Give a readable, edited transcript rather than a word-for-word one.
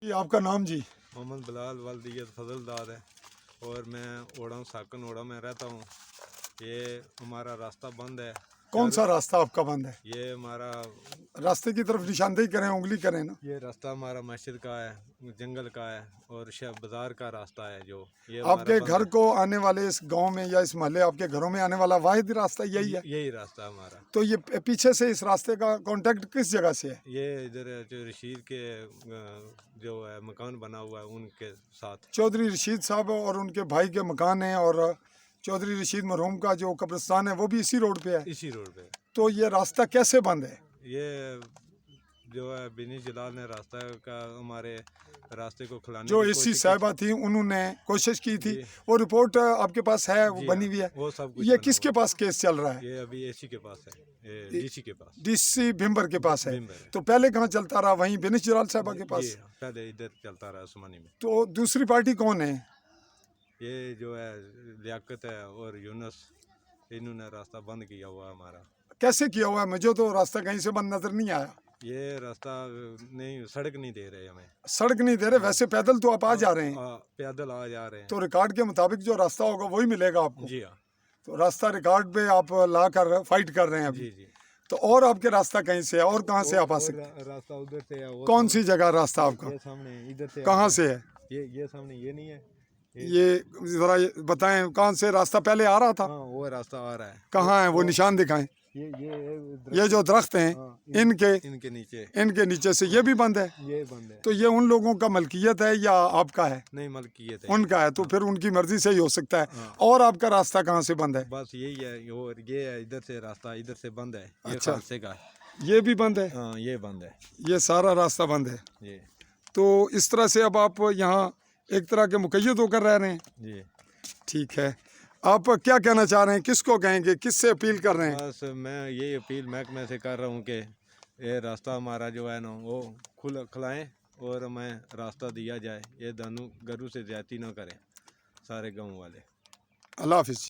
जी आपका नाम जी? मोहम्मद बिलाल वल्दियत फजलदार है और मैं ओड़ा साकन ओड़ा में रहता हूँ। ये हमारा रास्ता बंद है। कौन सा रास्ता आपका बंद है? ये हमारा रास्ते की तरफ निशानदेही करें, उंगली करें ना। ये रास्ता हमारा मस्जिद का है, जंगल का है और बाजार का रास्ता है जो ये हमारा आपके बंद घर है। को आने वाले इस गांव में या इस मोहल्ले आपके घरों में आने वाला वाहिद रास्ता यही है? यही रास्ता हमारा। तो ये पीछे से इस रास्ते का कांटेक्ट किस जगह से है? ये इधर जो रशीद के जो है मकान बना हुआ है उनके साथ। चौधरी रशीद साहब और उनके भाई के मकान हैं और चौधरी रशीद मरहूम का जो कब्रिस्तान है वो भी इसी रोड पे है। इसी रोड पे। तो ये रास्ता कैसे बंद है? ये जो है बिनी जलाल ने रास्ता का हमारे रास्ते को खुलाने जो की एसी कोशिश साहिबा थी उन्होंने कोशिश की थी, जी। वो रिपोर्ट आपके पास है, वो जी बनी हाँ, हुई है। वो सब कुछ ये बना किसके हुआ पास केस चल रहा है? ये अभी एसी के पास है, ये डीसी के पास। डीसी भिम्बर के पास है। भिम्बर है। तो पहले कहाँ चलता रहा? वहीं बिनिश जलाल साहबा के जी पास। हाँ, पहले इधर चलता रहा उस्मानी में। तो दूसरी पार्टी कौन है? ये जो है लियाकत है और यूनुस, इन्होंने रास्ता बंद किया हुआ हमारा। कैसे किया हुआ है? मुझे तो रास्ता कहीं से बंद नजर नहीं आया। ये रास्ता नहीं, सड़क नहीं दे रहे हमें। सड़क नहीं दे रहे, वैसे पैदल तो आप आ जा रहे हैं। पैदल आ जा रहे हैं। तो रिकॉर्ड के मुताबिक जो रास्ता होगा वही मिलेगा आपको। जी हाँ। तो रास्ता रिकॉर्ड पे आप ला कर फाइट कर रहे हैं अभी। जी जी। तो और आपके रास्ता कहीं से है और कहाँ से आप आ सकते हैं? रास्ता उधर से है। कौन सी जगह रास्ता आपका? ये सामने इधर से कहाँ से है? ये सामने ये नहीं है। ये जरा बताएं, कहाँ से रास्ता पहले आ रहा था? हाँ, वो रास्ता आ रहा है। कहाँ है वो निशान दिखाएं। ये जो दरख्त हैं, इनके इनके नीचे से ये भी बंद है। ये बंद है। तो ये उन लोगों का मलकियत है या आपका है? नहीं, मलकियत है। उनका है। तो फिर उनकी मर्जी से ही हो सकता है। और आपका रास्ता कहाँ से बंद है? बस यही है। और ये है, इधर से रास्ता इधर से बंद है। ये अच्छा। खालसे का है। ये भी बंद है? हाँ, ये बंद है। ये सारा रास्ता बंद है। ये तो इस तरह से अब आप यहाँ एक तरह के मुकैयद होकर रह रहे हैं। जी। ठीक है, आप क्या कहना चाह रहे हैं? किसको कहेंगे, किससे अपील कर रहे हैं? बस मैं ये अपील महकमे से कर रहा हूँ कि ये रास्ता हमारा जो है ना वो खुलाएं और हमें रास्ता दिया जाए। ये दानू गरू से ज्यादती ना करें सारे गांव वाले। अल्लाह हाफिज़।